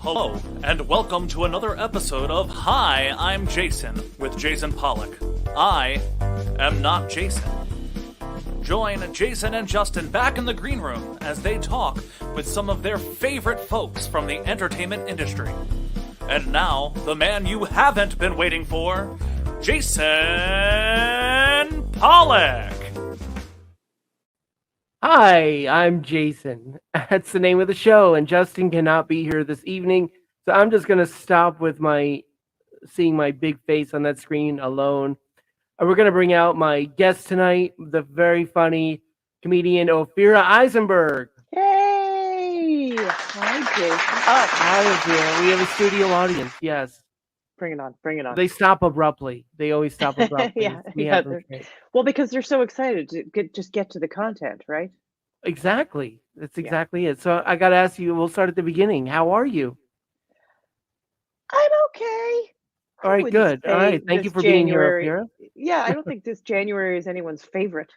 Hello, and welcome to another episode of Hi, I'm Jason with Jason Pollock. I am not Jason. Join Jason and Justin back in the green room as they talk with some of their favorite folks from the entertainment industry. And now, the man you haven't been waiting for, Jason Pollock! Hi, I'm Jason. That's the name of the show, and Justin cannot be here this evening, so I'm just gonna stop with seeing my big face on that screen alone. And we're gonna bring out my guest tonight, the very funny comedian Ophira Eisenberg. Hey! Hi, Jason. Hi, Ophira. We have a studio audience. Yes, Bring it on. Bring it on. they stop abruptly. They always stop abruptly. Yeah, We yeah, have them trained. well, because they're so excited to get to the content, right? Exactly. That's Yeah. exactly it. So I gotta ask you. We'll start at the beginning. How are you? I'm okay. All I right, wouldn't good. All say right, thank you this for being here, January. Ophira. Yeah, I don't think this January is anyone's favorite.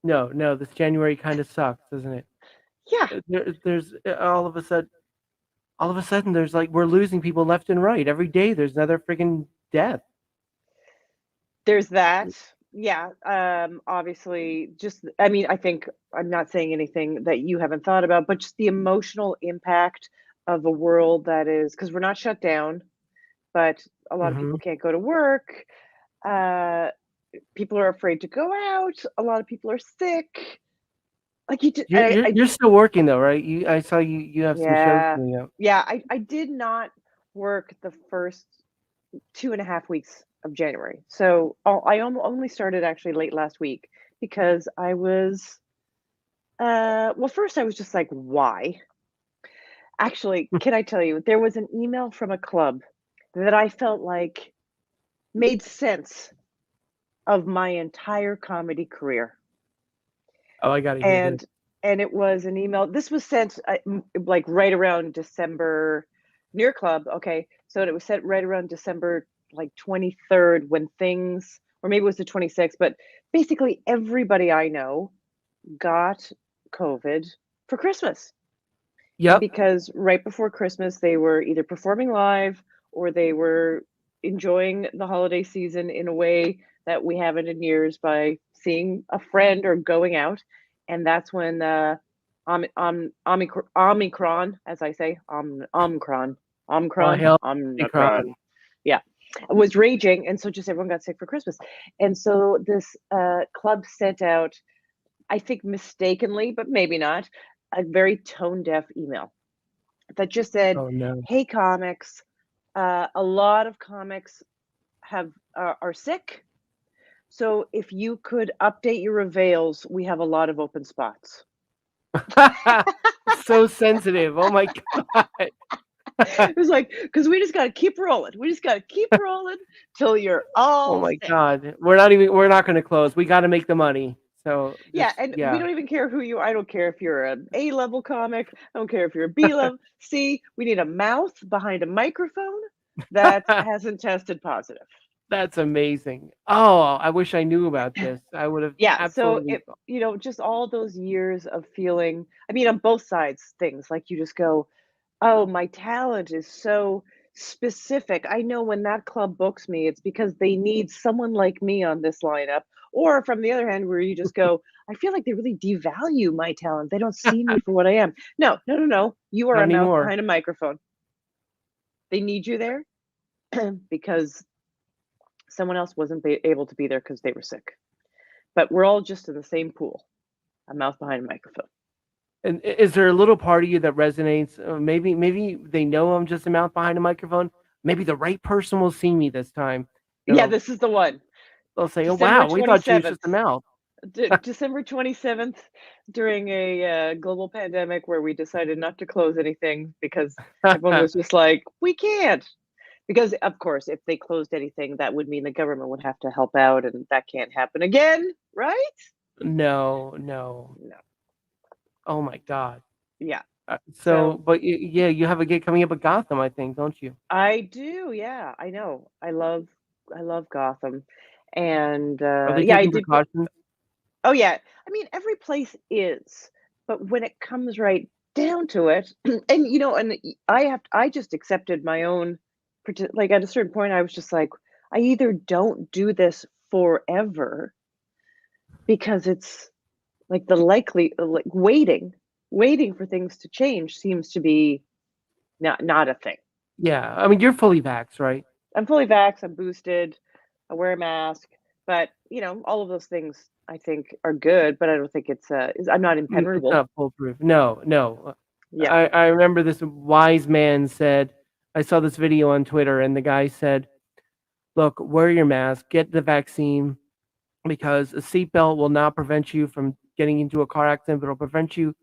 No, this January kind of sucks, doesn't it? Yeah, There's all of a sudden, there's like we're losing people left and right. Every day, there's another freaking death. there's that. Yeah, obviously, I think I'm not saying anything that you haven't thought about, but just the emotional impact of a world that is, because we're not shut down, but a lot of Hmm. people can't go to work. Uh, People are afraid to go out. A lot of people are sick. Like you did, You're still working though, right? I saw you have some shows yeah, coming up. yeah. I did not work the first 2.5 weeks of January, so only started actually late last week because I was. Well, first I was just like, why? Actually, can I tell you, there was an email from a club that I felt like made sense of my entire comedy career. Oh, I gotta hear this. And it was an email. This was sent like right around December, near club. Okay, so it was sent right around December like 23rd, when things, or maybe it was the 26th, but basically everybody I know got COVID for Christmas, Yep. because right before Christmas they were either performing live or they were enjoying the holiday season in a way that we haven't in years, by seeing a friend or going out. And that's when Omicron, as I say, Oh, hell, Omicron, yeah, was raging, and so just everyone got sick for Christmas. And so this club sent out, I think mistakenly, but maybe not, a very tone deaf email that just said, Oh no. "Hey, comics, a lot of comics are sick. So if you could update your avails, we have a lot of open spots." So sensitive. Oh my god. It was like, because we just got to keep rolling. We just got to keep rolling till you're all Oh my set. god. We're not going to close. We got to make the money. So Yeah, and we don't even care who you. I don't care if you're an A level comic. I don't care if you're a B level. C. We need a mouth behind a microphone that hasn't tested positive. That's amazing. Oh, I wish I knew about this. I would have Yeah, so absolutely. just all those years of feeling, I mean, on both sides, things like you just go, oh, my talent is so specific. I know when that club books me, it's because they need someone like me on this lineup. Or from the other hand, where you just go, I feel like they really devalue my talent. They don't see me for what I am. No, no, no, no. You are Not a mouth anymore. behind a microphone. They need you there because someone else wasn't able to be there because they were sick. But we're all just in the same pool, a mouth behind a microphone. And is there a little part of you that resonates? Maybe they know I'm just a mouth behind a microphone. Maybe the right person will see me this time. Yeah, this is the one. They'll say, "Oh December wow, we thought she was 27th. just a mouth." December 27th, during a global pandemic where we decided not to close anything because everyone was just like, we can't. Because, of course, if they closed anything, that would mean the government would have to help out, and that can't happen again, right? No. No. Oh my god. Yeah. But yeah, you have a gig coming up at Gotham, I think, don't you? I do. Yeah, I know. I love Gotham. And Are they yeah, I taking did. precautions? Oh, yeah. I mean, every place is, but when it comes right down to it, and I just accepted my own, like at a certain point, I was just like, I either don't do this forever because it's like the likely like waiting for things to change seems to be not a thing. Yeah, I mean, you're fully vaxxed, right? I'm fully vaxxed, I'm boosted, I wear a mask, but all of those things I think are good, but I don't think I'm not It's impenetrable. not foolproof. No, no. Yeah. I remember this wise man said, I saw this video on Twitter, and the guy said, look, wear your mask, get the vaccine, because a seatbelt will not prevent you from getting into a car accident, but it'll prevent you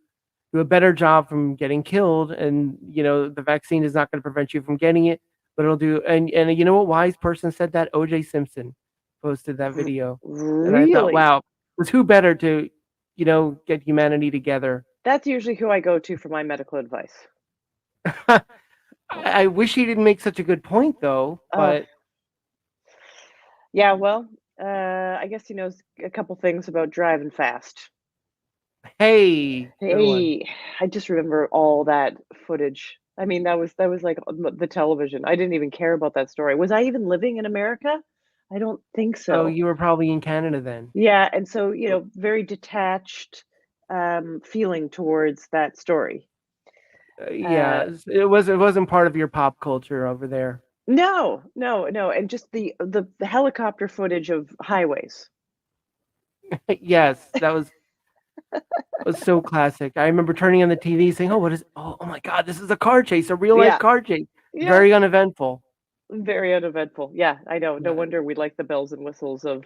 do a better job from getting killed. And the vaccine is not going to prevent you from getting it, but it'll do. And you know what wise person said that? O.J. Simpson posted that video, and I thought, Really? wow, was who better to get humanity together? That's usually who I go to for my medical advice. I wish he didn't make such a good point, though. Oh, But yeah, well, I guess he knows a couple things about driving fast. hey, good one. Hey, I just remember all that footage. I mean, that was like the television. I didn't even care about that story. Was I even living in America? I don't think Oh, so. you were probably in Canada then. Yeah, and so, very detached feeling towards that story. Uh, Yeah, it wasn't part of your pop culture over there. no, no, no, and just the helicopter footage of highways. Yes, that was so classic. I remember turning on the TV saying, "Oh, what is? Oh my God, this is a car chase, a real life Yeah, car chase. yeah, Very uneventful." very uneventful. Yeah, I know. No Yeah, wonder we like the bells and whistles of.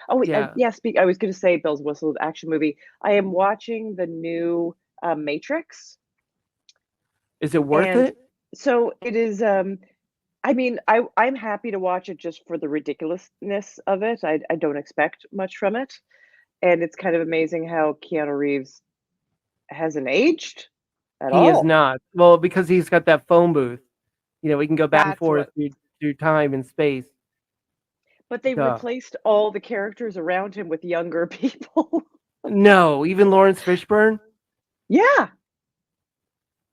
Oh, yeah. yeah. I was going to say bells and whistles action movie. I am watching the new Matrix, Is it worth and it? so it is. I mean, I'm happy to watch it just for the ridiculousness of it. I don't expect much from it, and it's kind of amazing how Keanu Reeves hasn't aged at He is all. not. Well, because he's got that phone booth. We can go back and That's forth what. through time and space. But they Duh. replaced all the characters around him with younger people. No, even Lawrence Fishburne. Yeah.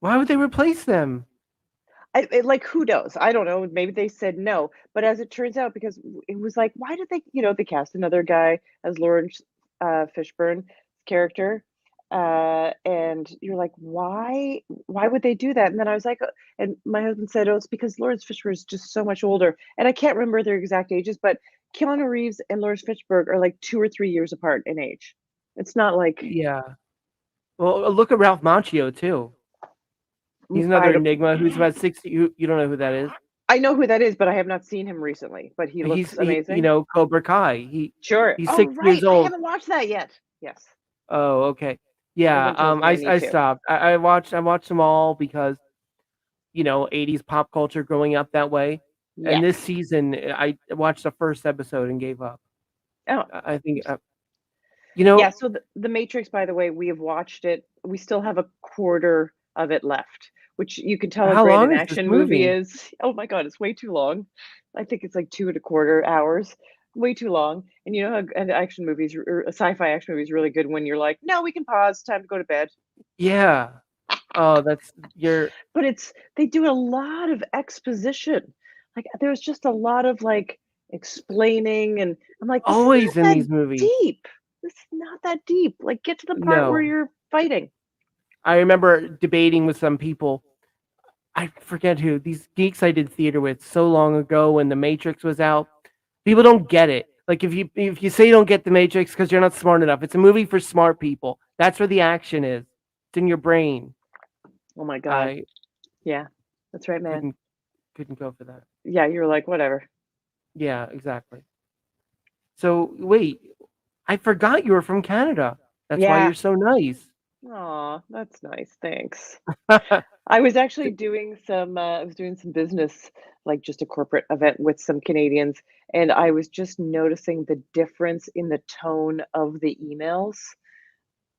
Why would they replace them? Like, who knows? I don't know. Maybe they said no. But as it turns out, because it was like, why did they cast another guy as Lawrence Fishburne's character? And you're like, why? Why would they do that? And then I was like, and my husband said, oh, it's because Lawrence Fishburne is just so much older. And I can't remember their exact ages, but Keanu Reeves and Lawrence Fishburne are like 2 or 3 years apart in age. It's not like Yeah. Well, look at Ralph Macchio too. He's I another don't. enigma who's about 60. You don't know who that is? I know who that is, but I have not seen him recently. But he looks amazing. Cobra Kai. He Sure. he's Oh, 6 years right. I old. haven't watched that yet. Yes. Oh, okay. My Yeah. husband tells me I need I to. stopped. I watched them all because 80s pop culture growing up that way. And Yes. this season, I watched the first episode and gave up. Oh, I think yeah. So the Matrix, by the way, we have watched it. We still have a quarter of it left, which you can tell how how great an long is this action movie movie? is. Oh my God, it's way too long. I think it's like 2.25 hours. Way too long. And you know how an action movies or a sci-fi action movie is really good when you're like, no, we can pause. Time to go to bed. Yeah. Oh, that's you're But they do a lot of exposition. Like, there's just a lot of, like, explaining, and I'm like, "This is not always in that these movies. deep. This is not that deep. Like, get to the part where No. you're fighting." I remember debating with some people. I forget who, these geeks I did theater with so long ago when The Matrix was out. People don't get it. Like if you say you don't get The Matrix because you're not smart enough, it's a movie for smart people. That's where the action is. It's in your brain. Oh my god. I Yeah. That's right, man. couldn't go for that. Yeah, you're like, "Whatever." Yeah, exactly. So wait, I forgot you were from Canada. That's why Yeah. you're so nice. Aw, that's nice, thanks. I was actually doing I was doing some business, like just a corporate event with some Canadians, and I was just noticing the difference in the tone of the emails.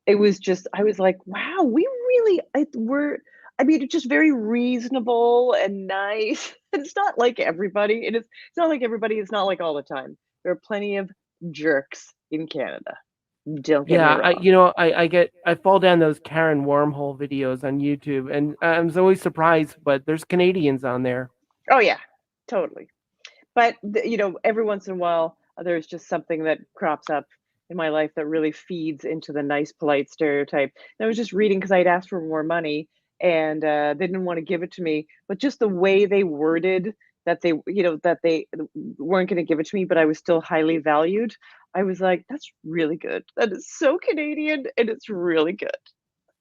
It was just I was like, "Wow, we really I mean, it's just very reasonable and nice." It's not like everybody, it's not like everybody, it's not like all the time. There are plenty of jerks in Canada. Don't get me Yeah, wrong. I fall down those Karen wormhole videos on YouTube, and I'm always surprised, but there's Canadians on there. Oh yeah, totally. But every once in a while, there's just something that crops up in my life that really feeds into the nice, polite stereotype. And I was just reading because I'd asked for more money, and they didn't want to give it to me. But just the way they worded that they weren't going to give it to me, but I was still highly valued. I was like, that's really good. That is so Canadian, and it's really good.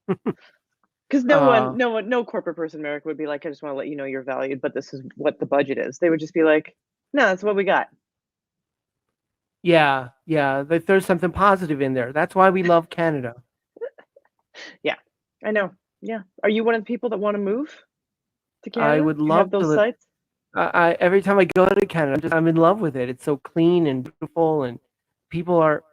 Because Uh, no corporate person in America would be like, I just want to let you know you're valued, but this is what the budget is. They would just be like, no, that's what we got. yeah, yeah, there's something positive in there. That's why we love Canada. Yeah, I know. Yeah. Are you one of the people that want to move to I Canada? would Do you have love to those live. sites? I every time I go to Canada, I'm in love with it. It's so clean and beautiful, and people are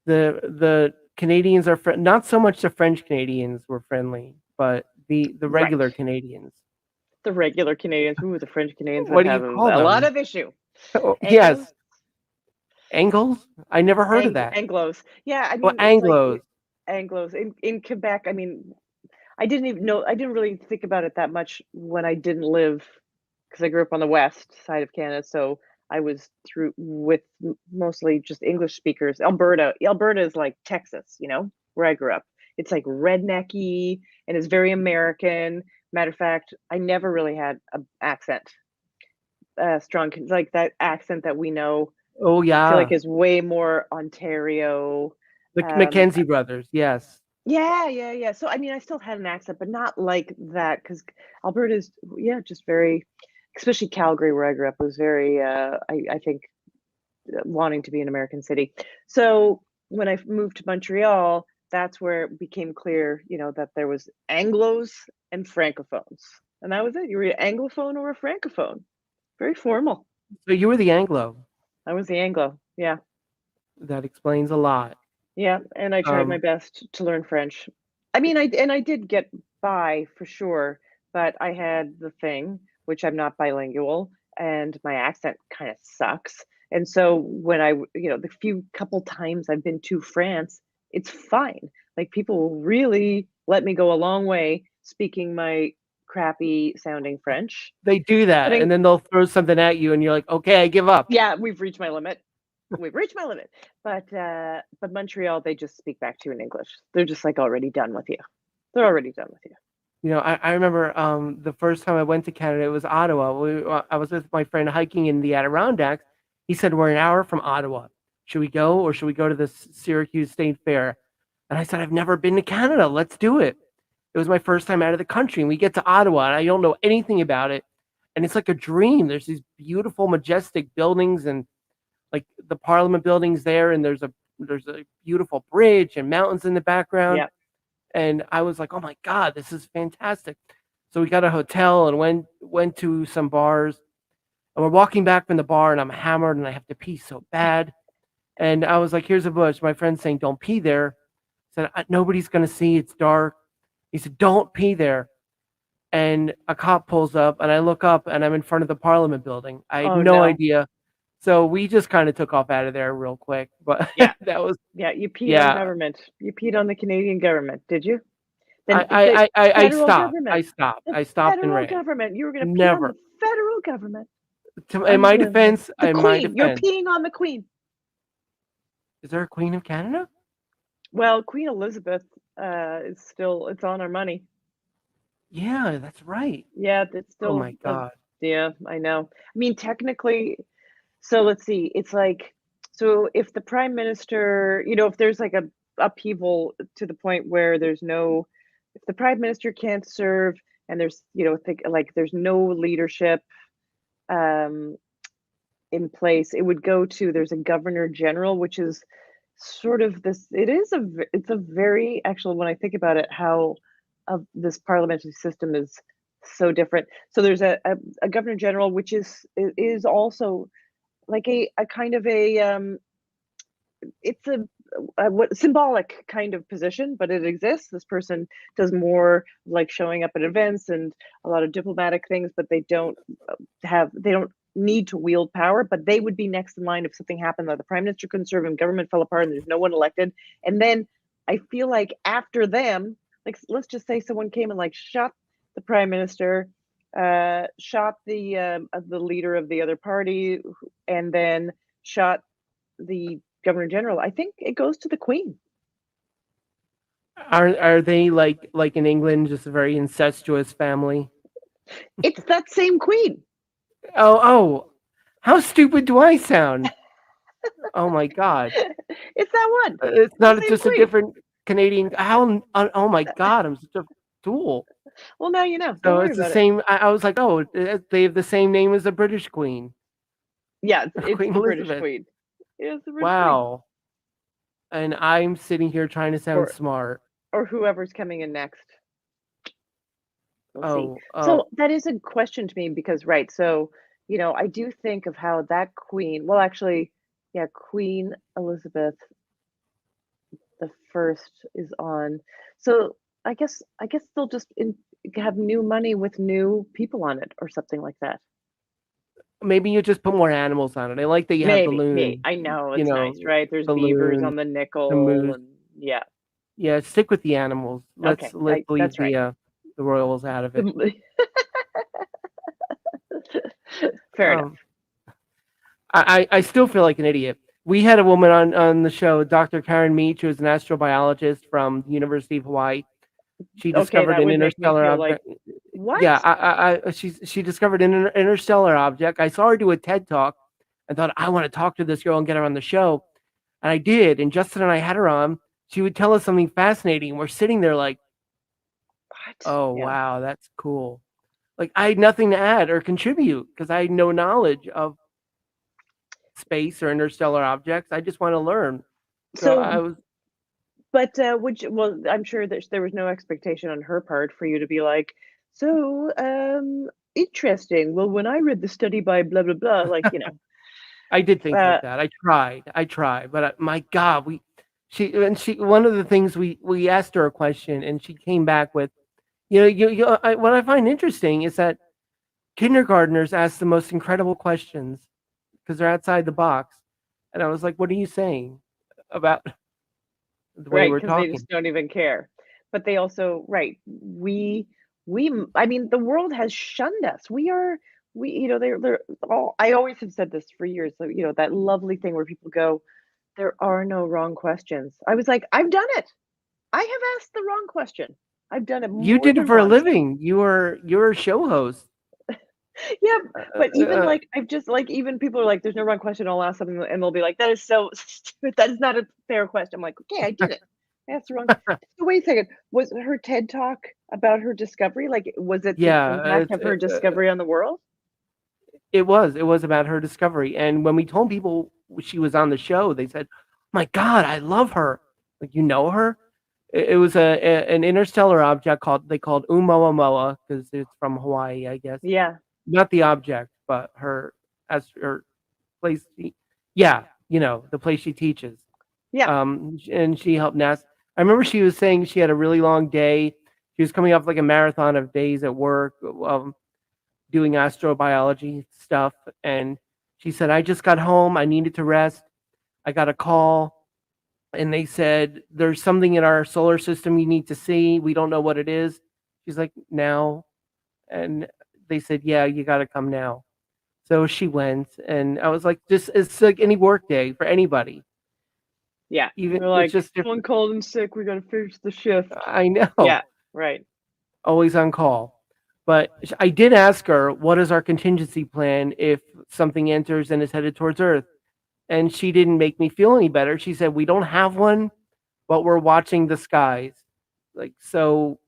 the Canadians are not so much the French Canadians were friendly, but the Right. regular Canadians. The regular Canadians. Ooh, the French Canadians would What do you have call a lot them? of issue. Oh, Anglos? yes, Angles. I never heard of that. Anglos. Yeah, I Well, mean, it's like Anglos. Anglos in Quebec. I mean, I didn't really think about it that much when I didn't live, because I grew up on the west side of Canada, so I was through with mostly just English speakers. Alberta is like Texas, where I grew up. It's like rednecky and it's very American. Matter of fact, I never really had an accent, strong like that accent that we know. Oh I feel like yeah, is way more Ontario. the Um, Mackenzie brothers. Yes, yeah, yeah, yeah. So I mean, I still had an accent, but not like that because Alberta's, yeah, just very, especially Calgary, where I grew up, was very, I think, wanting to be an American city. So when I moved to Montreal, that's where it became clear, that there was Anglos and Francophones, and that was it. You were an Anglophone or a Francophone. Very formal. so you were the Anglo. I was the Anglo. Yeah, That explains a lot. yeah, and I tried my Um, best to learn French. I mean, I did get by for sure, but I had the thing, which I'm not bilingual, and my accent kind of sucks. And so when the few couple times I've been to France, it's fine. Like people will really let me go a long way speaking my crappy sounding French. they do But that, and then they'll throw something at you, and you're like, okay, I give up. yeah, we've reached my limit. We've reached my limit. But Montreal, they just speak back to you in English. They're just like already done with you. They're already done with you. I remember the first time I went to Canada, it was Ottawa. I was with my friend hiking in the Adirondacks. He said, we're an hour from Ottawa. Should we go, or should we go to the Syracuse State Fair? And I said, I've never been to Canada. Let's do it. It was my first time out of the country. And we get to Ottawa, and I don't know anything about it. And it's like a dream. There's these beautiful, majestic buildings, and like the Parliament buildings there, and there's a beautiful bridge and mountains in the background. Yeah. And I was like, oh my God, this is fantastic. So we got a hotel and went to some bars. And we're walking back from the bar, and I'm hammered and I have to pee so bad. And I was like, here's a bush. My friend's saying, don't pee there. I said, nobody's going to see. It's dark. He said, don't pee there. And a cop pulls up, and I look up, and I'm in front of the Parliament building. I had Oh no no. idea. So we just kind of took off out of there real quick. But Yeah. that was, Yeah. You peed on yeah. government. You peed on the Canadian government, did you? Then the I federal stopped. government. The I stopped and federal ran. government. You were going to pee on the Never. federal government. In my Unbelievable. defense, The Queen. You're peeing on the Queen. is there a Queen of Canada? Well, Queen Elizabeth is still. It's on our money. Yeah, that's right. Yeah, it's Oh still. my God. Yeah, I know. I mean, technically, so let's see. It's like, so if the prime minister, if there's like a upheaval to the point where if the prime minister can't serve, and there's, think like there's no leadership um, in place, it would go to, there's a governor general, which is sort of this. It's a very, actually, when I think about it, how this parliamentary system is so different. So there's a governor general, which is also like a kind of it's a what symbolic kind of position, but it exists. This person does more like showing up at events and a lot of diplomatic things, but they don't need to wield power, but they would be next in line if something happened that the prime minister couldn't serve and government fell apart and there's no one elected. And then I feel like after them, like let's just say someone came and like shot the prime minister, shot the leader of the other party, and then shot the governor general. I think it goes to the queen. Are they like in England, just a very incestuous family? It's that same queen. Oh, how stupid do I sound? Oh my God. It's that one. It's not Same just queen. a different Canadian. How? Oh my God, I'm such a fool. Well, now you know. Don't So worry it's the about it. same. I was like, oh, they have the same name as the British Queen. Yeah, it's Queen the British Elizabeth. queen. It's the British Wow. And I'm sitting here trying to sound Or- smart. queen. Or whoever's coming in next. We'll see. Oh, So that is a question to me because, right, so, I do think of how that queen, well, actually, yeah, Queen Elizabeth the First is on. So I guess they'll just have new money with new people on it or something like that. maybe you just put more animals on it. I like that you have the Maybe. loon. I know You it's know, nice, right? There's the beavers loon, on the the nickel moose. and yeah. Yeah, stick with the animals. Okay, Let's leave that's right. the royals out of it. Fair enough. I still feel like an idiot. We had a woman on the show, Dr. Karen Meach, who is an astrobiologist from the University of Hawaii. She discovered that an would make me interstellar feel object. like, what? Yeah, she discovered an interstellar object. I saw her do a TED talk and thought, I want to talk to this girl and get her on the show. And I did. And Justin and I had her on. She would tell us something fascinating. We're sitting there like, What? oh, Yeah. wow, that's cool. Like, I had nothing to add or contribute because I had no knowledge of space or interstellar objects. I just want to learn. So I So, was, but well, I'm sure that there was no expectation on her part for you to be like, so, interesting. Well, when I read the study by blah blah blah, like, I did think uh, like that. I tried, but my God, one of the things we asked her a question and she came back with, what I find interesting is that kindergartners ask the most incredible questions because they're outside the box. And I was like, what are you saying about the way right, we're because they talking? just don't even care. But they also, right, I mean, the world has shunned us. They're all, I always have said this for years, so, that lovely thing where people go, there are no wrong questions. I was like, I've done it. I have asked the wrong question. I've done it You more did it than for a once. living. You're a show host. Yeah, but even like I've just like even people are like, "There's no wrong question." I'll ask something, and they'll be like, "That is so stupid. That is not a fair question." I'm like, "Okay, I did it. That's the wrong." So wait a second. Was her TED talk about her discovery? Like, was it the Yeah, impact of her discovery on the world? it was about her discovery. And when we told people she was on the show, they said, "My God, I love her." Like, you know her? It was an interstellar object called Oumuamua because it's from Hawaii, I guess. Yeah, Not the object, but her place. Yeah, the place she teaches. yeah, And she helped NASA. I remember she was saying she had a really long day. She was coming off like a marathon of days at work, doing astrobiology stuff, and she said, "I just got home. I needed to rest. I got a call, and they said there's something in our solar system you need to see. We don't know what it is." She's like, "Now," and they said, "Yeah, you got to come now." So she went, and I was like, "Just it's like any work day for anybody. yeah. Even They're it's like, just someone different." called in sick. We got to finish the shift. I know. Yeah, right. Always on call. But I did ask her, what is our contingency plan if something enters and is headed towards Earth? And she didn't make me feel any better. She said, we don't have one, but we're watching the skies. Like, so,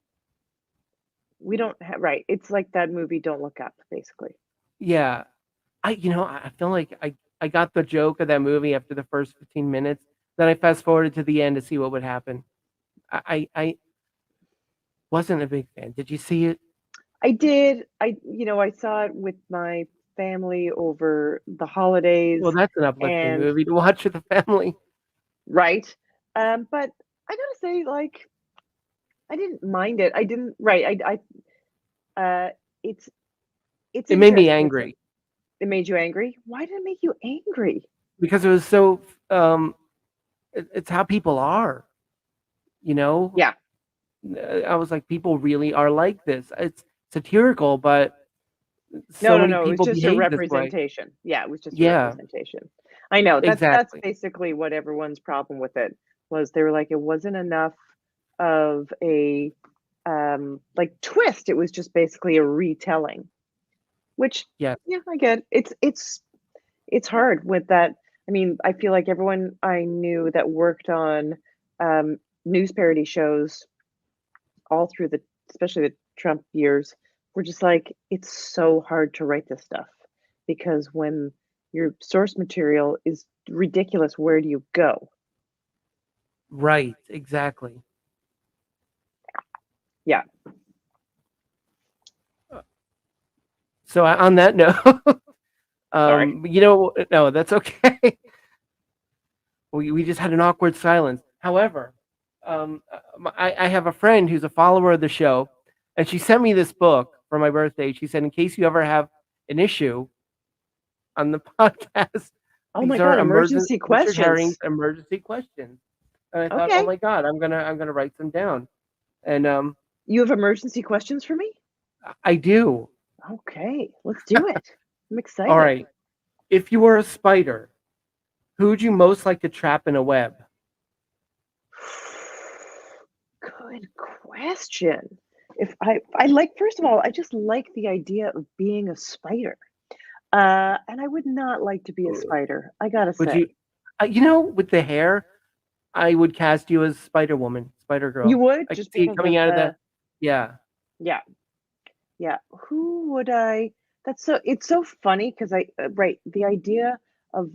We don't have right. It's like that movie, Don't Look Up, basically. yeah. I feel like I got the joke of that movie after the first 15 minutes. Then I fast forwarded to the end to see what would happen. I wasn't a big fan. Did you see it? I did. I saw it with my family over the holidays Well, that's an uplifting and movie to watch with the family. right. But I gotta say, like, I didn't mind it. I didn't right. It's It made me interesting. angry. It made you angry? Why did it make you angry? because it was so it's how people are, you know. Yeah. I was like, people really are like this. It's satirical, but No, so no, many no. It was people just a behave this way. representation. Yeah, it was just a Yeah, representation. I know. That's exactly. basically what everyone's problem with it was. They were like, it wasn't enough of a like twist. It was just basically a retelling. Which, Yeah, yeah, I get. It's hard with that. I mean, I feel like everyone I knew that worked on news parody shows all through the, especially the Trump years, were just like, it's so hard to write this stuff because when your source material is ridiculous, where do you go? right, exactly. Yeah. So on that note, Sorry. no, that's okay. We just had an awkward silence. However, I have a friend who's a follower of the show, and she sent me this book for my birthday. She said, in case you ever have an issue on the podcast, Oh my these God, are emergency Richard Herring's questions. emergency questions. And I thought, oh Okay. my God, I'm gonna write them down. And You have emergency questions for me? I do. Okay, let's do it. I'm All excited. right. If you were a spider, who would you most like to trap in a web? Good question. If I like, first of all, I just like the idea of being a spider. And I would not like to be a spider, I gotta Would say. you, with the hair, I would cast you as Spider Woman, Spider You Girl. would I could just see it because coming of out of the, the, yeah. yeah, yeah. Who would I? That's so. It's so funny because right, the idea of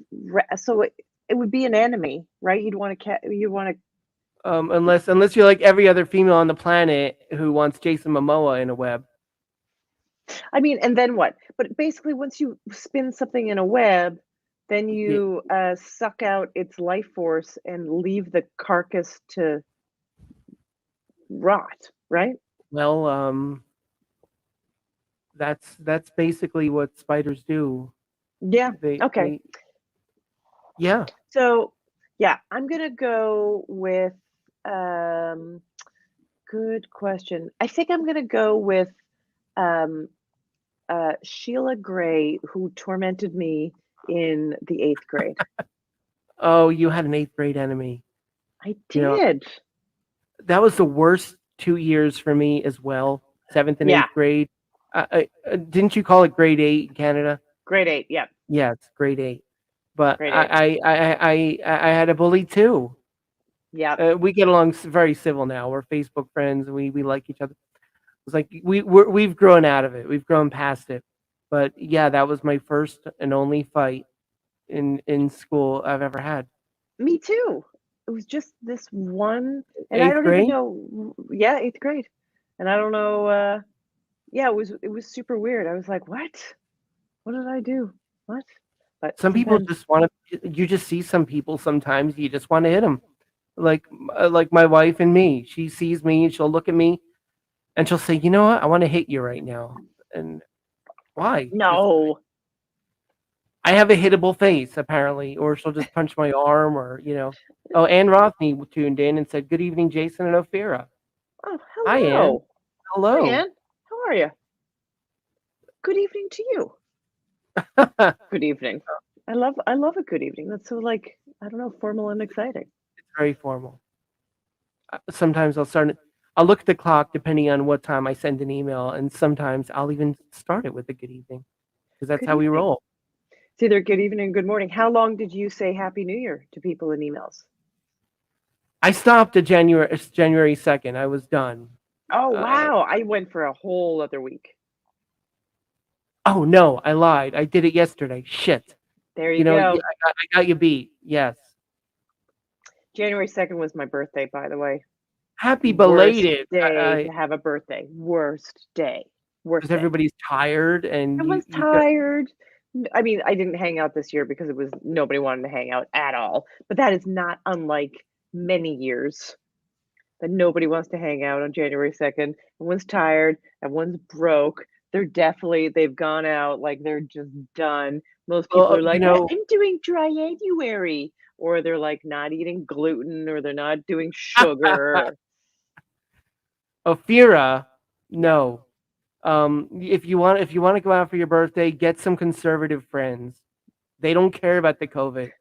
so it would be an enemy, right? You'd want to. Unless you're like every other female on the planet who wants Jason Momoa in a web. I mean, and then what? But basically, once you spin something in a web, then Yeah, you suck out its life force and leave the carcass to rot, right? well, that's basically what spiders do. Yeah. They, Okay. they yeah. So, yeah, I'm gonna go with um, good question. I think I'm gonna go with um, Sheila Gray, who tormented me in the eighth grade. Oh, you had an eighth grade enemy. I You know, did. that was the worst 2 years for me as well. Seventh and Yeah, eighth grade. Didn't you call it grade 8 in Canada? grade eight. Yep, Yeah, it's grade 8. But grade eight. I had a bully too. Yep. We get along very civil now. We're Facebook friends. We like each other. It's like we've grown out of it. We've grown past it. But yeah, that was my first and only fight in school I've ever had. Me too. It was just this one, and I Eighth don't even grade. know. Yeah, eighth grade, and I don't know. Yeah, it was super weird. I was like, what? What did I do? What? But Some people sometimes, just want to. You just see some people. Sometimes you just want to hit them. Like my wife and me. She sees me and she'll look at me and she'll say, "You know what? I want to hit you right now." And why? Because no. I have a hittable face, apparently, or she'll just punch my arm, or. Oh, Ann Rothney tuned in and said, "Good evening, Jason and Ophira." Oh, Hi, Ann. hello. Hi, Hello. Anne. How are you? Good evening to you. Good evening. I love a good evening. That's so like, I don't know, formal and exciting. Very formal. Sometimes I'll look at the clock depending on what time I send an email, and sometimes I'll even start it with a good evening because that's Good how we evening. roll. It's either good evening, good morning. How long did you say Happy New Year to people in emails? I stopped at January 2nd. I was done. Oh, Uh, wow. I went for a whole other week. oh no, I lied. I did it yesterday. Shit. There you go. I got you beat. Yes. January 2nd was my birthday, by the way. Happy Worst belated. day to have a birthday. Worst day. Worst Because day. everybody's tired and Everyone's you've got. tired. I mean, I didn't hang out this year because nobody wanted to hang out at all. But that is not unlike many years that nobody wants to hang out on January 2nd. Everyone's tired. Everyone's broke. they've gone out, like, they're just done. Most people Well, are like, I'm doing dry January," or they're, like, not eating gluten, or they're not doing sugar. Ophira, Yeah. no. If you want to go out for your birthday, get some conservative friends. They don't care about the COVID.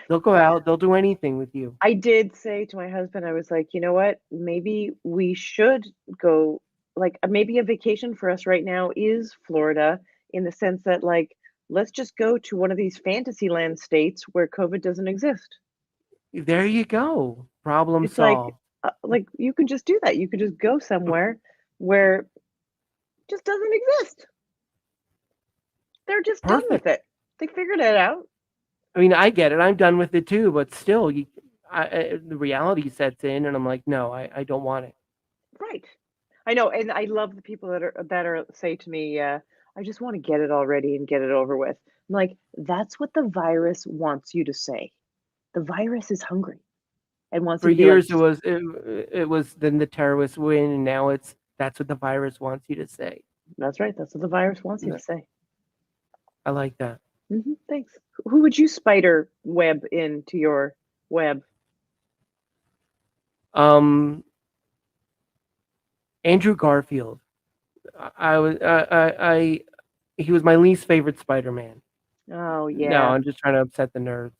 They'll go out. They'll do anything with you. I did say to my husband, I was like, "You know what? Maybe we should go, like, maybe a vacation for us right now is Florida, in the sense that, like, let's just go to one of these fantasy land states where COVID doesn't exist." There you go. Problem It's like, solved. you could just do that. You could just go somewhere where it just doesn't exist. They're just done with Perfect. it. They figured it out. I mean, I get it. I'm done with it too. But still, the reality sets in, and I'm like, no, I don't want it. Right. I know, and I love the people that are say to me, "I just wanna get it already and get it over with." I'm like, "That's what the virus wants you to say. The virus is hungry and wants For you to be like, years, it was then the terrorists win, and now that's what the virus wants you to say. "That's right, that's what the virus wants you to say." I like that. Thanks. Who would you spider web into your web? Um, Andrew Garfield. I was he was my least favorite Spider-Man. Oh, No, yeah. I'm just trying to upset the nerds.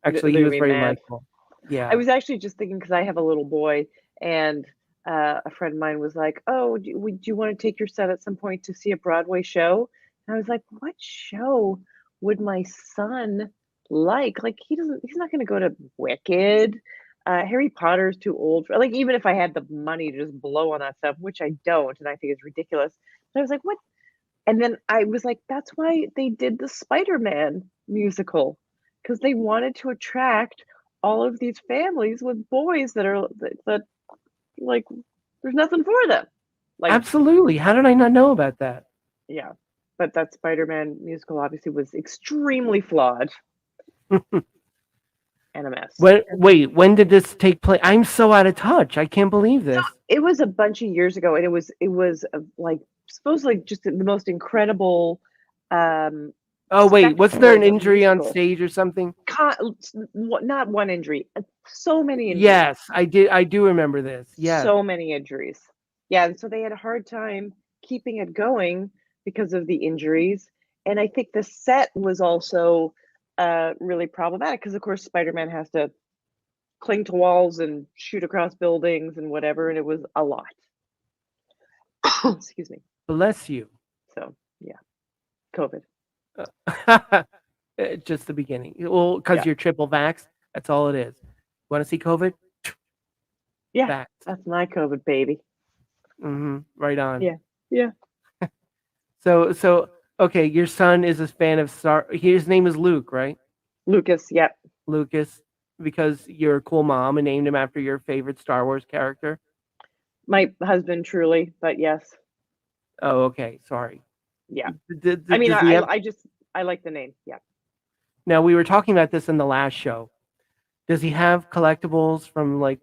They're Actually, he gonna was be very mad. likable. I Yeah. was actually just thinking because I have a little boy, and a friend of mine was like, "Oh, would you want to take your son at some point to see a Broadway show?" And I was like, "What show would my son like? Like, he's not going to go to Wicked. Harry Potter's too old for, like, even if I had the money to just blow on that stuff, which I don't, and I think it's ridiculous." But I was like, "What?" And then I was like, "That's why they did the Spider-Man musical, because they wanted to attract all of these families with boys that, like, there's nothing for them." Like, Absolutely. How did I not know about that? yeah, but that Spider-Man musical obviously was extremely flawed and a mess. When did this take place? I'm so out of touch. I can't believe So, this. it was a bunch of years ago, and it was, like, supposedly just the most incredible, um, Oh wait, wasn't there spectacle an of injury on musical. stage or something? Not one injury, so many injuries. Yes, I did. I do remember this. Yes. So many injuries. Yeah, and so they had a hard time keeping it going because of the injuries, and I think the set was also, really problematic because, of course, Spider-Man has to cling to walls and shoot across buildings and whatever, and it was a lot. Excuse me. Bless you. So, yeah, COVID. Just the beginning. Well, because Yeah. you're triple vax, that's all it is. Want to see COVID? Yeah, Vax. that's my COVID baby. Right on. Yeah. Yeah. So okay, your son is a fan of Star. His name is Luke, right? Lucas, yep. Lucas, because you're a cool mom and named him after your favorite Star Wars character. My husband truly, but yes. Oh, okay. Sorry. Yeah. I mean, Does he have? I like the name. Yeah. Now we were talking about this in the last show. Does he have collectibles from like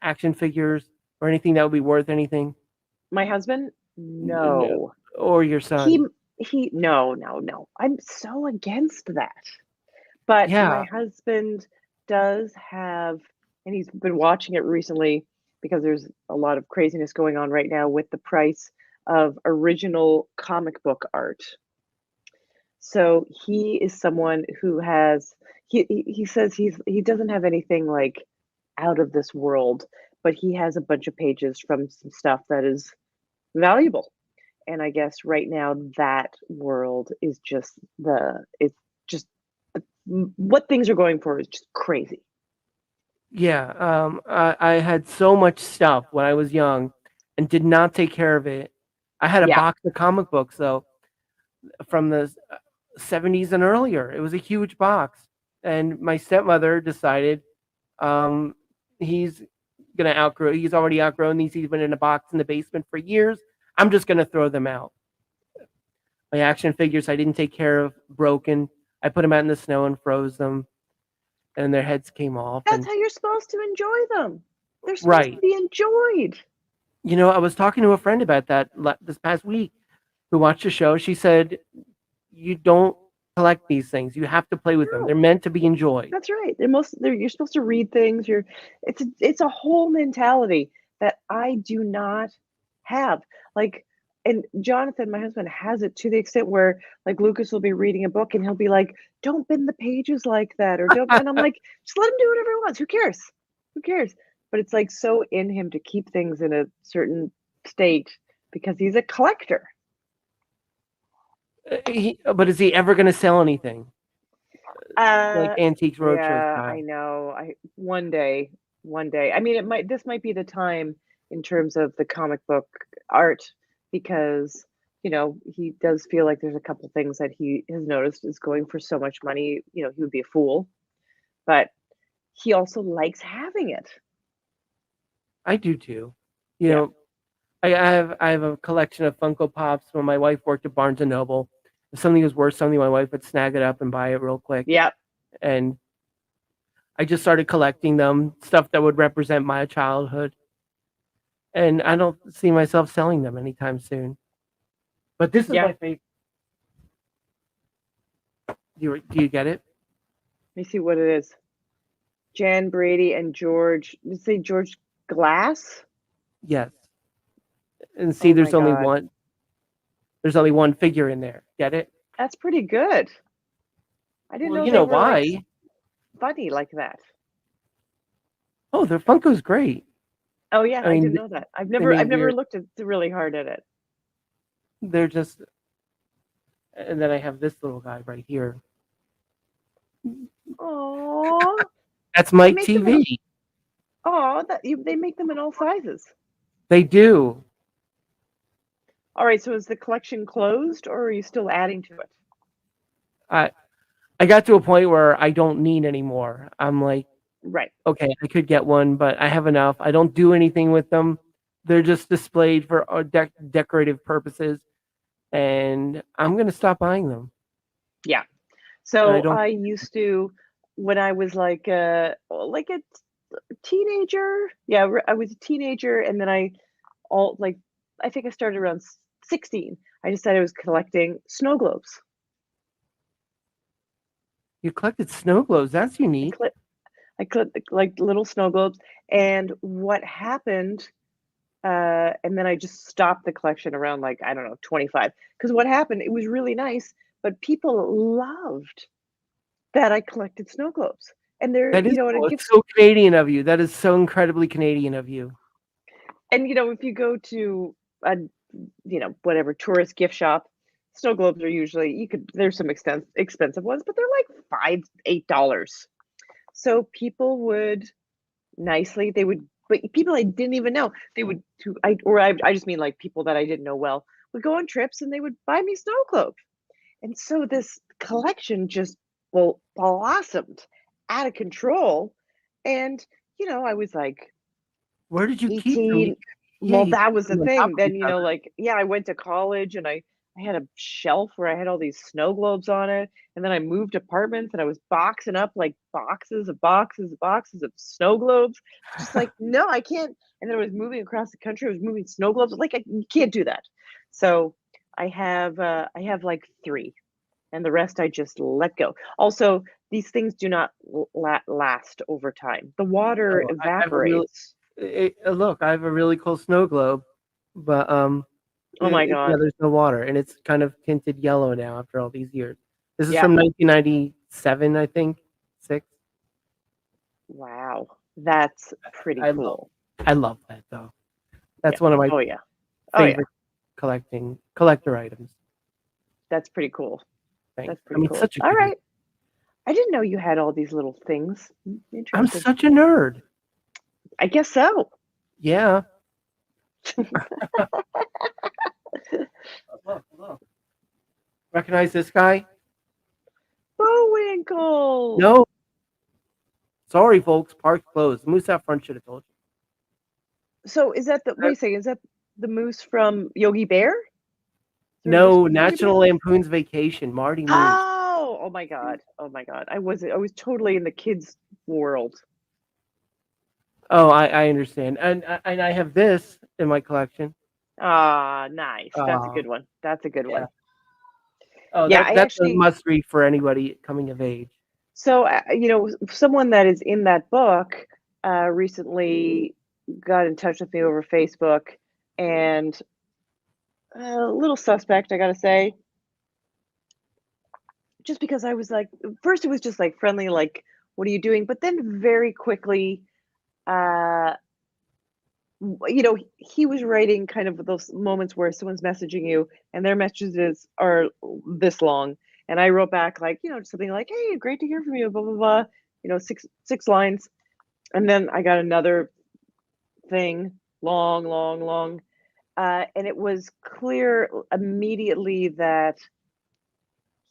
action figures or anything that would be worth anything? My husband? No. No. Or your He son? no, no, no. I'm so against that. But my Yeah. husband does have, and he's been watching it recently because there's a lot of craziness going on right now with the price of original comic book art. So he is someone who has, he says he doesn't have anything like out of this world, but he has a bunch of pages from some stuff that is valuable. And I guess right now that world is just what things are going for is just crazy. Yeah. I had so much stuff when I was young and did not take care of it. I had a Yeah. box of comic books though from the 70s and earlier. It was a huge box. And my stepmother decided he's he's already outgrown these. He's been in a box in the basement for years. I'm just gonna throw them out. My action figures I didn't take care of, broken. I put them out in the snow and froze them, and their heads came off. That's And how you're supposed to enjoy them. They're supposed to right, be enjoyed. I was talking to a friend about that this past week who watched the show. She said, "You don't collect these things. You have to play with them. No, They're meant to be enjoyed." that's right. You're supposed to read things. It's a whole mentality that I do not have. Like, and Jonathan, my husband, has it to the extent where like Lucas will be reading a book and he'll be like, "Don't bend the pages like that," or "Don't," and I'm like, "Just let him do whatever he wants. Who cares? Who cares?" But it's like so in him to keep things in a certain state because he's a collector. But is he ever going to sell anything like Uh, Antiques Roadshow yeah, I style? know. One day. I mean, this might be the time in terms of the comic book art because, he does feel like there's a couple things that he has noticed is going for so much money, he would be a fool. But he also likes having it. I do too. You Yeah. know, I have a collection of Funko Pops when my wife worked at Barnes and Noble. If something was worth something, my wife would snag it up and buy it real quick. Yeah. And I just started collecting them, stuff that would represent my childhood. And I don't see myself selling them anytime soon. But this is Yeah. my favorite. Do you get it? Let me see what it is. Jan Brady and George. Let's say George Glass. Yes. And see, Oh my God. There's only one figure in there. Get it? That's pretty good. I didn't Well, know you they know were like why? funny like that. Oh, their Funko's great. Oh yeah, I I mean, didn't know that. they I've made never weird. looked really hard at it. They're just. And then I have this little guy right here. Oh, That's they Mike make them in TV. they make them in all sizes. They do. All right, so is the collection closed or are you still adding to it? I I got to a point where I don't need anymore. I'm like, Right. okay, I could get one, but I have enough. I don't do anything with them. They're just displayed for decorative purposes, and I'm gonna stop buying them. Yeah. I So don't. I used to when I was like a teenager. Yeah, I was a teenager and then all like I think I started around 16. I decided I was collecting snow globes. You collected snow globes. That's I unique. collect I collect like little snow globes and what happened and then I just stopped the collection around like I don't know 25 because what happened it was really nice but people loved that I collected snow globes and they're That is and cool. it It's gives so Canadian of you. That is so incredibly Canadian of you. and if you go to a whatever tourist gift shop snow globes are usually there's some expensive ones but they're like $5-8 so people would nicely they would but people I didn't even know they would I just mean like people that I didn't know well would go on trips and they would buy me snow globes and so this collection just blossomed out of control and I was like Where did you keep them? 18. Yeah, Well, you that keep was the them on top thing. of Then, each other. like, yeah, I went to college and I had a shelf where I had all these snow globes on it. And then I moved apartments and I was boxing up like boxes of boxes of boxes of snow globes. Just like, no, I can't. And then I was moving across the country. I was moving snow globes. Like, you can't do that. So I have like three, and the rest I just let go. Also, these things do not last over time. The water Oh, I have a real evaporates. look. I have a really cool snow globe, but Oh my yeah, God. there's no water, and it's kind of tinted yellow now after all these years. This is Yeah. from 1997, I think, six. Wow, that's pretty I love, cool. I love that though. Yeah. That's one of my Oh yeah. Oh yeah. favorite collector items. That's pretty cool. Things. That's I pretty mean, cool. such a All good. right. I didn't know you had all these little things. I'm Interesting. such a nerd. I guess so. Yeah. Look. Recognize this guy? Bullwinkle. No. Sorry, folks. Park closed. Moose out front should have told So is that you. wait a second, is that the moose from Yogi Bear? Is there a moose No, from Yogi Bear? National Lampoon's Vacation. Marty Moose. Oh my God. Oh my God. I was totally in the kids' world. Oh, I understand. And I have this. in my collection. Ah, nice. That's a Uh, good one. That's a good yeah. one. Oh, Yeah, I that's a actually, must read for anybody coming of age. so someone that is in that book recently got in touch with me over Facebook, and a little suspect, I gotta say, just because I was like, first it was just like friendly, like, what are you doing? But then very quickly, uh, he was writing kind of those moments where someone's messaging you and their messages are this long. And I wrote back like, something like, "Hey, great to hear from you, blah, blah, blah," six lines. And then I got another thing, long, long, long. And it was clear immediately that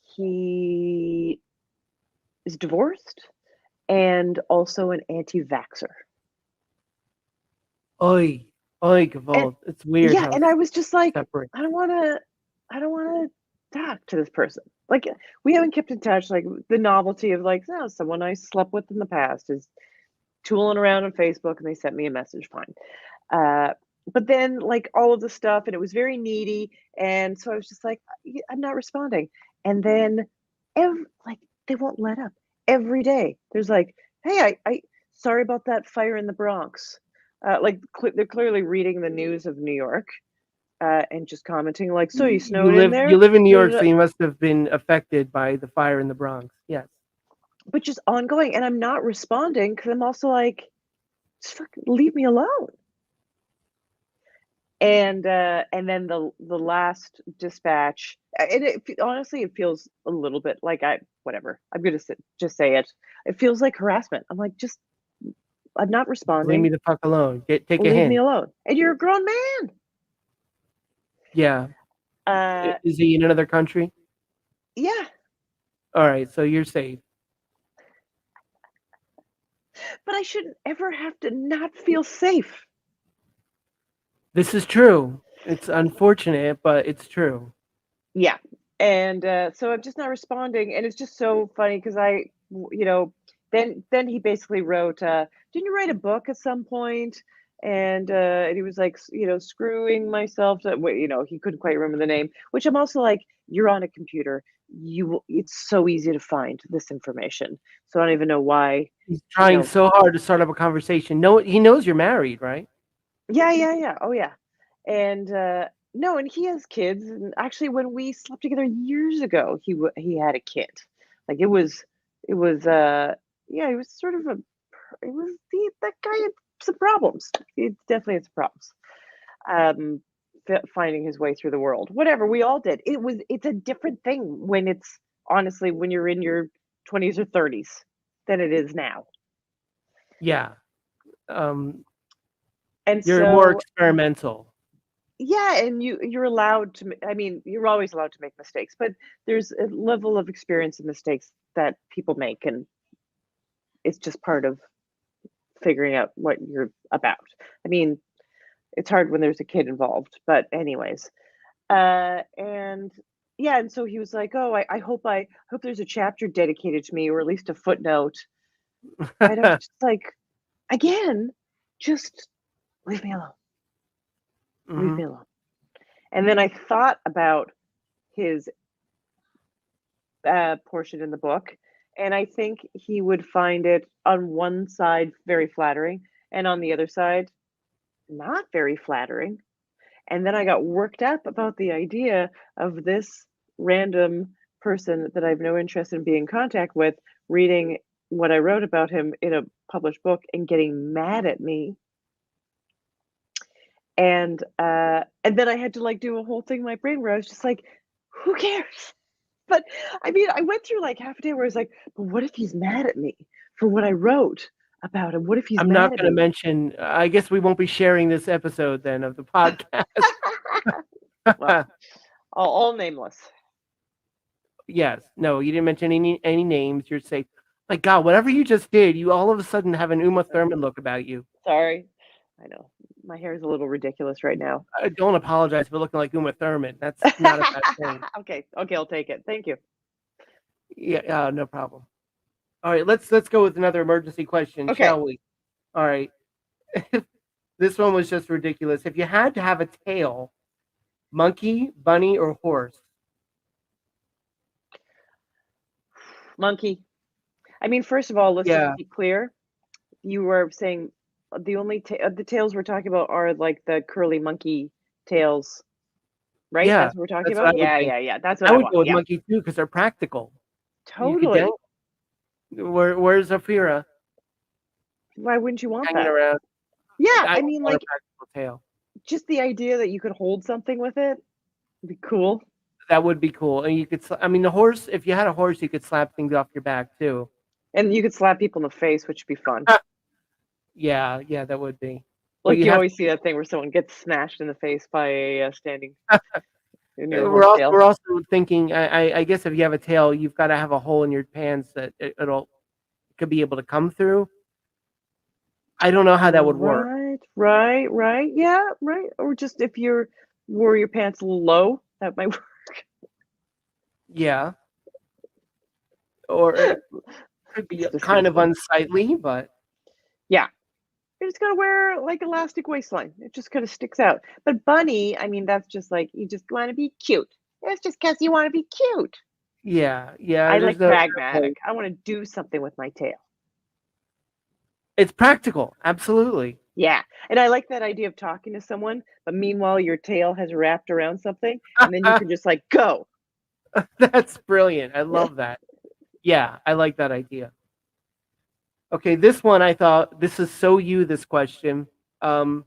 he is divorced and also an anti-vaxxer. Oi, oi, And Gavold. It's weird yeah, how and I was just like, separate. I don't wanna talk to this person. Like, we haven't kept in touch, like, the novelty of, like, oh, someone I slept with in the past is tooling around on Facebook, and they sent me a message, fine. Uh, but then, like, all of the stuff, and it was very needy, and so I was just like, I'm not responding." And then like, they won't let up. Every day, there's like, "Hey, I sorry about that fire in the Bronx." Like, they're clearly reading the news of New York, and just commenting like, "So you You snowed in live you there?" live in New Da, da, York, so da. you must have been affected by the fire in the Bronx. Yes. But just ongoing, and I'm not responding because I'm also like, just fucking leave me alone. And then the last dispatch, and honestly, it feels a little bit like whatever. I'm gonna just say it. It feels like harassment. I'm like, just I'm not Leave me responding. the fuck alone. Take a Leave me hint. alone. And you're a grown man. Yeah. Uh, Is he in another country? yeah, All right, so you're safe. but I shouldn't ever have to not feel safe. This is true. It's unfortunate, but it's true. Yeah. And so I'm just not responding, and it's just so funny because then he basically wrote, "Didn't you write a book at some point?" And he was like, screwing myself. He couldn't quite remember the name. Which I'm also like, you're on a computer. It's so easy to find this information. So I don't even know why. He's You trying know, so hard to start up a conversation. No, he knows you're married, right? yeah, yeah, yeah. Oh, yeah. And no, and he has kids. And actually, when we slept together years ago, he had a kid. Like, it was yeah, he was sort of it was that guy had some problems. He definitely had some problems. Um, Finding his way through the world. Whatever, we all did. It's a different thing when it's honestly when you're in your 20s or 30s than it is now. Yeah. Um, And you're more so experimental. yeah, and you're allowed to I mean, you're always allowed to make mistakes, but there's a level of experience and mistakes that people make, and it's just part of figuring out what you're about. I mean, it's hard when there's a kid involved, but anyways. And yeah, and so he was like, "Oh, I hope there's a chapter dedicated to me, or at least a footnote." And I was just like, again, just leave me alone. Leave Hmm. me alone. And then I thought about his portion in the book, and I think he would find it on one side very flattering, and on the other side not very flattering. And then I got worked up about the idea of this random person that I have no interest in being in contact with reading what I wrote about him in a published book and getting mad at me. And then I had to like do a whole thing in my brain where I was just like, who cares? But I mean, I went through like half a day where I was like, but what if he's mad at me for what I wrote about him? What if he's I'm mad not at going to me? mention. I guess we won't be sharing this episode then of the podcast. Well, all nameless. Yes. No, you didn't mention any names. You're safe. My God, whatever you just did, you all of a sudden have an Uma Thurman look about you. Sorry. I know. My hair is a little ridiculous right now. Don't apologize for looking like Uma Thurman. That's not a bad thing. Okay, I'll take it. Thank you. Yeah, no problem. All right, let's go with another emergency question, Okay. shall we? All right. This one was just ridiculous. If you had to have a tail, monkey, bunny, or horse? Monkey. I mean, first of all, let's just Yeah, be clear. You were saying the only the tails we're talking about are like the curly monkey tails, right? yeah, That's what we're talking that's what I about? would Yeah, think. yeah, yeah. That's what I I would want. go with Yeah, monkey too because they're practical. You could totally. dangle. Where's Ophira Why wouldn't you want hanging that? around? Yeah, I I would mean, want a like practical tail. just the idea that you could hold something with it would be cool. That would be cool. And you could, I mean, the horse, if you had a horse, you could slap things off your back too. And you could slap people in the face, which would be fun. Yeah, yeah, that would be. But Like you you have always see that thing where someone gets smashed in the face by a standing near a we're horse also tail. we're also thinking. I guess if you have a tail, you've got to have a hole in your pants that it'll could be able to come through. I don't know how that would work. Right. Yeah, right. Or just if you wore your pants a little low, that might work. Yeah, or it could be It's just kind of silly. unsightly, but Yeah. You're just gonna wear like elastic waistline. It just kind of sticks out. But bunny, I mean, that's just like you just want to be cute. That's just because you want to be cute. yeah, yeah. I There's like no pragmatic. point. I want to do something with my tail. It's practical, absolutely. Yeah. And I like that idea of talking to someone, but meanwhile your tail has wrapped around something, and then you can just like go. That's brilliant. I love that. Yeah, I like that idea. Okay, this one I thought this is so you. This question. Do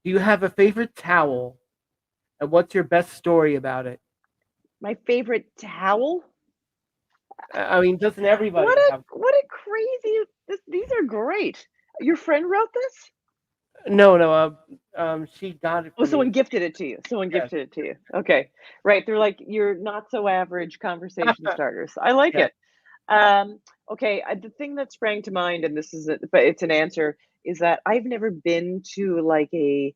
you have a favorite towel, and what's your best story about it? My favorite towel. I mean, doesn't everybody have? What a crazy these are great. Your friend wrote this? No, no. She got it Oh, for someone me. gifted it to you. Someone Yes. gifted it to you. Okay. Right. They're like your not so average conversation starters. I like Yeah. it. Um, okay. The thing that sprang to mind, and this is it, but it's an answer, is that I've never been to like a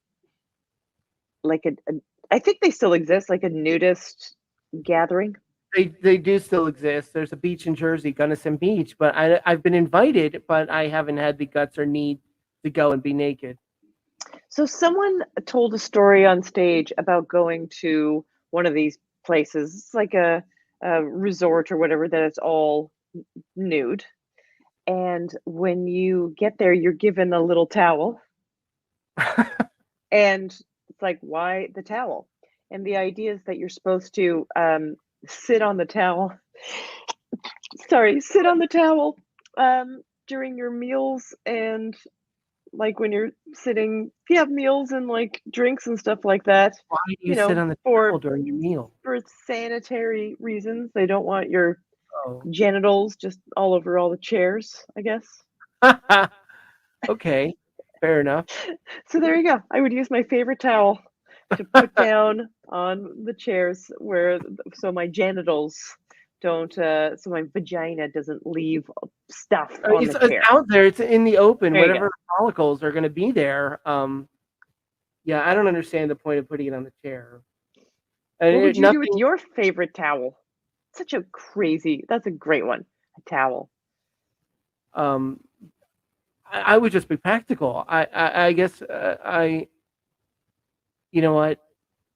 I think they still exist, like a nudist gathering. They do still exist. There's a beach in Jersey, Gunnison Beach, but I've been invited, but I haven't had the guts or need to go and be naked. So someone told a story on stage about going to one of these places. It's like a resort or whatever that it's all nude. And when you get there, you're given a little towel. And it's like, why the towel? And the idea is that you're supposed to sit on the towel. Sorry, sit on the towel during your meals and like when you're sitting, you have meals and like drinks and stuff like that, Why do you you sit know, on the towel for during your meal? sanitary reasons. They don't want your Oh. genitals just all over all the chairs, I guess. Okay, fair enough. So there you go. I would use my favorite towel to put down on the chairs where so my genitals don't so my vagina doesn't leave stuff on the It's chair. out there. It's in the open. There you Whatever go. follicles are going to be there. Yeah, I don't understand the point of putting it on the chair. What would you do with Nothing. your favorite towel? Such a crazy, that's a great one. A towel. Um, I would just be practical. I guess you know what?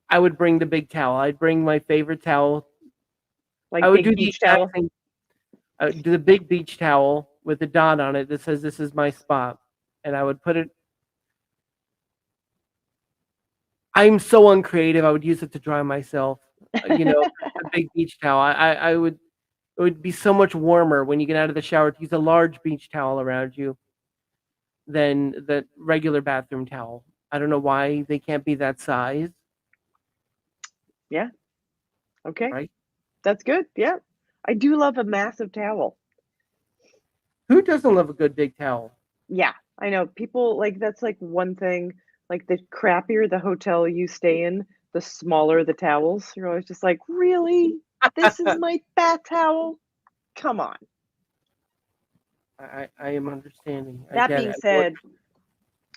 I would bring the big towel. I'd bring my favorite towel. Like I would big do the beach exact towel. same. I would do the big beach towel with the dot on it that says "This is my spot," and I would put it. I'm so uncreative. I would use it to dry myself. You know, a big beach towel. I would. It would be so much warmer when you get out of the shower to use a large beach towel around you than the regular bathroom towel. I don't know why they can't be that size, Yeah. Okay. right? That's good. Yeah. I do love a massive towel. Who doesn't love a good big towel? Yeah. I know people like that's like one thing. Like the crappier the hotel you stay in, the smaller the towels. You're always just like, really? This is my bath towel? Come on. I am understanding. I That get being it. said,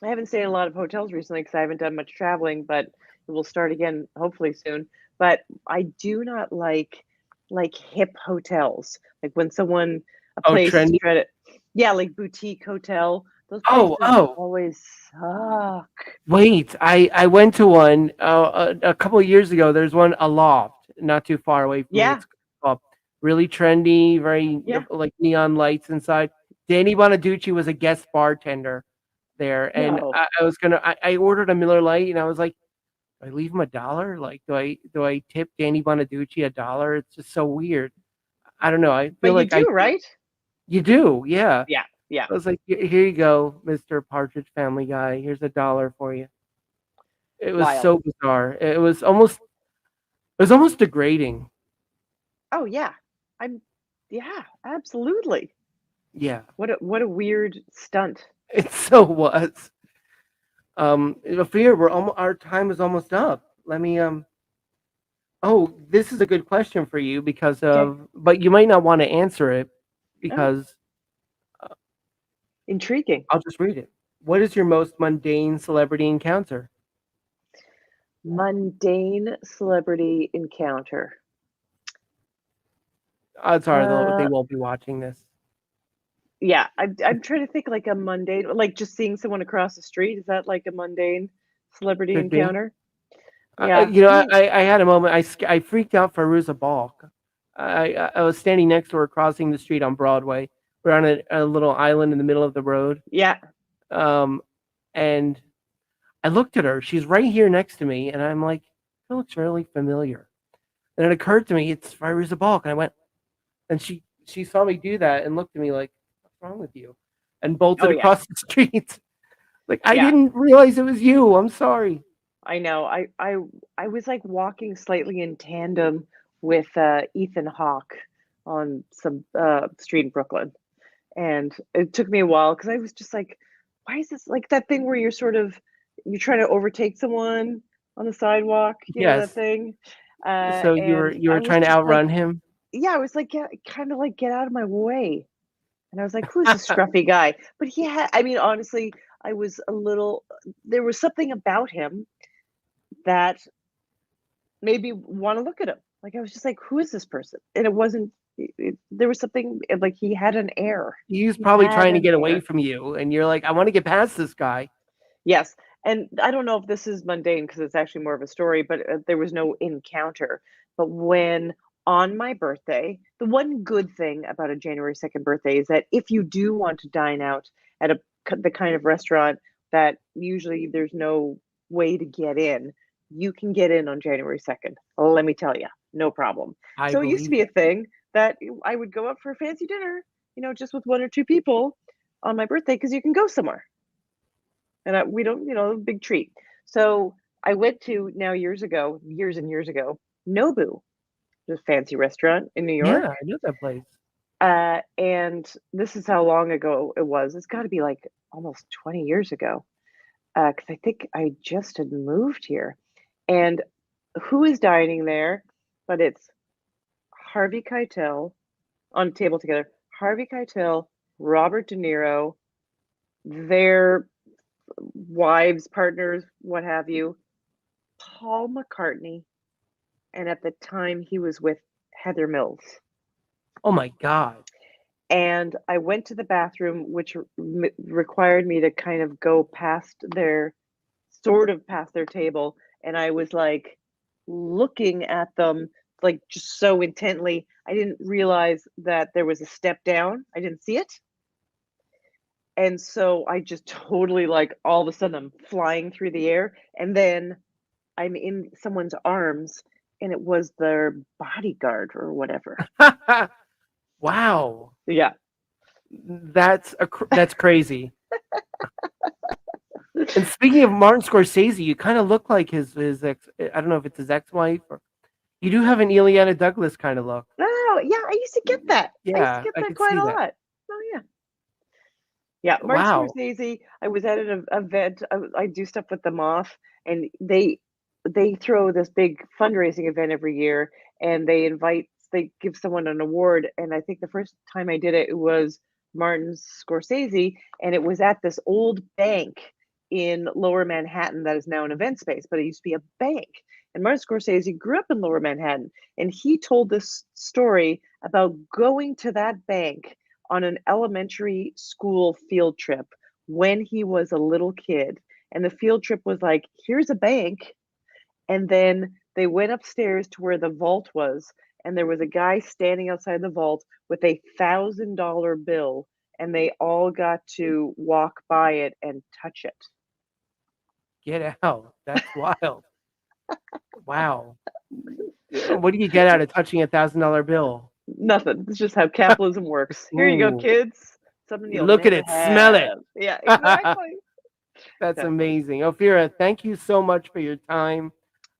I haven't stayed in a lot of hotels recently because I haven't done much traveling, but it will start again hopefully soon. But I do not like hip hotels. Like when someone a Oh, place is trendy. trying to yeah, like boutique hotel Those Oh, places oh, always suck. wait. I went to one a couple of years ago. There's one Aloft, not too far away from me. Yeah, It's really trendy, very yeah. like neon lights inside. Danny Bonaducci was a guest bartender there, and No. I ordered a Miller Lite, and I was like, do I leave him $1? Like, do I tip Danny Bonaducci $1? It's just so weird. I don't know. I feel But you like I do, right? you do, yeah. Yeah, yeah. I was like, Here you go, Mr. Partridge Family Guy. Here's $1 for you." It was Wild. so bizarre. It was almost degrading. Oh yeah. I'm yeah, absolutely. Yeah, What a weird stunt. it so was. Fear, our time is almost up. Let me Oh, this is a good question for you Okay. but you might not want to answer it Oh, because intriguing. I'll just read it. What is your most mundane celebrity encounter? Mundane celebrity encounter. Odds are they Uh, won't be watching this. yeah, I'm trying to think like a mundane, like just seeing someone across the street. Is that like a mundane celebrity Could be. encounter? Yeah, You know, I mean, I had a moment. I freaked out for Ruza Balk. I was standing next to her crossing the street on Broadway. We're on a little island in the middle of the road. yeah. Um, and I looked at her. She's right here next to me, and I'm like, "She looks really familiar." And it occurred to me it's Fairuza Balk, and I went, and she saw me do that and looked at me like, "What's wrong with you?" And Oh bolted yeah, across the street. Like, I yeah. didn't realize it was you. I'm sorry. I know. I was like walking slightly in tandem with Ethan Hawke on some street in Brooklyn, and it took me a while because I was just like, why is this like that thing where you're trying to overtake someone on the sidewalk, you know that Yes. thing? So you were And you I were was trying to just like, outrun him. yeah, I was like, yeah, kind of like get out of my way. And I was like, who's this scruffy guy? But he had, I mean, honestly, I was a little, there was something about him that made me want to look at him. Like I was just like, who is this person? And it wasn't. There was something like he had an air. He was He probably had trying to an get away air. from you, and you're like, I want to get past this guy. Yes, and I don't know if this is mundane because it's actually more of a story, but there was no encounter. But when on my birthday, the one good thing about a January 2nd birthday is that if you do want to dine out at the kind of restaurant that usually there's no way to get in, you can get in on January 2nd. Let me tell you, no problem. I So it used to believe be it. a thing that I would go up for a fancy dinner, just with one or two people on my birthday because you can go somewhere. And we don't, big treat. So I went to now years ago, years and years ago, Nobu, the fancy restaurant in New Yeah, York. I know that place. And this is how long ago it was. It's got to be like almost 20 years ago. Because I think I just had moved here. And who is dining there? But it's Harvey Keitel on a table together. Harvey Keitel, Robert De Niro, their wives, partners, what have you, Paul McCartney, and at the time he was with Heather Mills. Oh my god. And I went to the bathroom, which required me to kind of go past past their table. And I was like looking at them, like just so intently. I didn't realize that there was a step down. I didn't see it. And so I just totally like all of a sudden I'm flying through the air. And then I'm in someone's arms and it was their bodyguard or whatever. Wow. Yeah. That's crazy. And speaking of Martin Scorsese, you kind of look like his ex. I don't know if it's his ex-wife or you do have an Ileana Douglas kind of look. Oh, yeah, I used to get that. I used to Yeah, get I that could quite see a that. lot. Oh, yeah. Yeah, Martin Wow. Scorsese, I was at an event, I do stuff with them off, and they throw this big fundraising event every year, and they give someone an award, and I think the first time I did it, it was Martin Scorsese, and it was at this old bank in Lower Manhattan that is now an event space, but it used to be a bank. And Martin Scorsese grew up in Lower Manhattan, and he told this story about going to that bank on an elementary school field trip when he was a little kid. And the field trip was like, here's a bank. And then they went upstairs to where the vault was. And there was a guy standing outside the vault with a $1,000 bill. And they all got to walk by it and touch it. Get out. That's wild. Wow. What do you get out of touching a $1,000 bill? Nothing. It's just how capitalism works. Here you go, Ooh. kids. Something you'll Look at never it, smell it. have. Yeah, exactly. That's Exactly. amazing. Ophira, thank you so much for your time.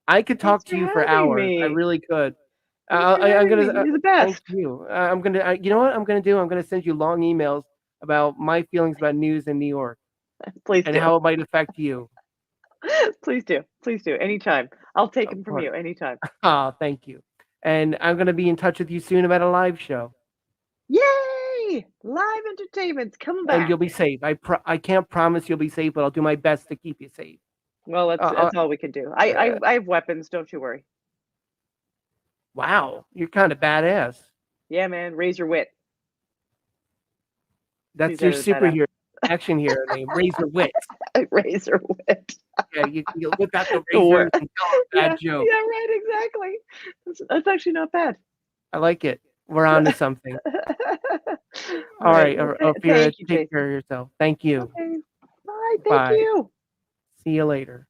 I could talk Thanks to for you for having hours. I me. really could. Thanks for I'm having gonna. me. You're the Thank best. you. I'm gonna. You know what I'm gonna do? I'm gonna send you long emails about my feelings about news in New York Please and do. how it might affect you. Please do. Please do. Anytime. I'll take Of them from course. you anytime. Oh, thank you. And I'm gonna be in touch with you soon about a live show. Yay! Live entertainment's coming And back. you'll be safe. I can't promise you'll be safe, but I'll do my best to keep you safe. Well, that's all we can do. I have weapons. Don't you worry. Wow, you're kind of badass. Yeah, man. Raise your wit. That's Please your edit that out. superhero action hero name, Razor Wit. Raise your wit. Yeah, you whip out the Or- razor and tell a bad joke. Yeah, right. Exactly. That's actually not bad. I like it. We're on to something. All right, Well, Ophira, thank you, take Jason. care of yourself. Thank you. Okay. Bye. Thank Bye. you. See you later.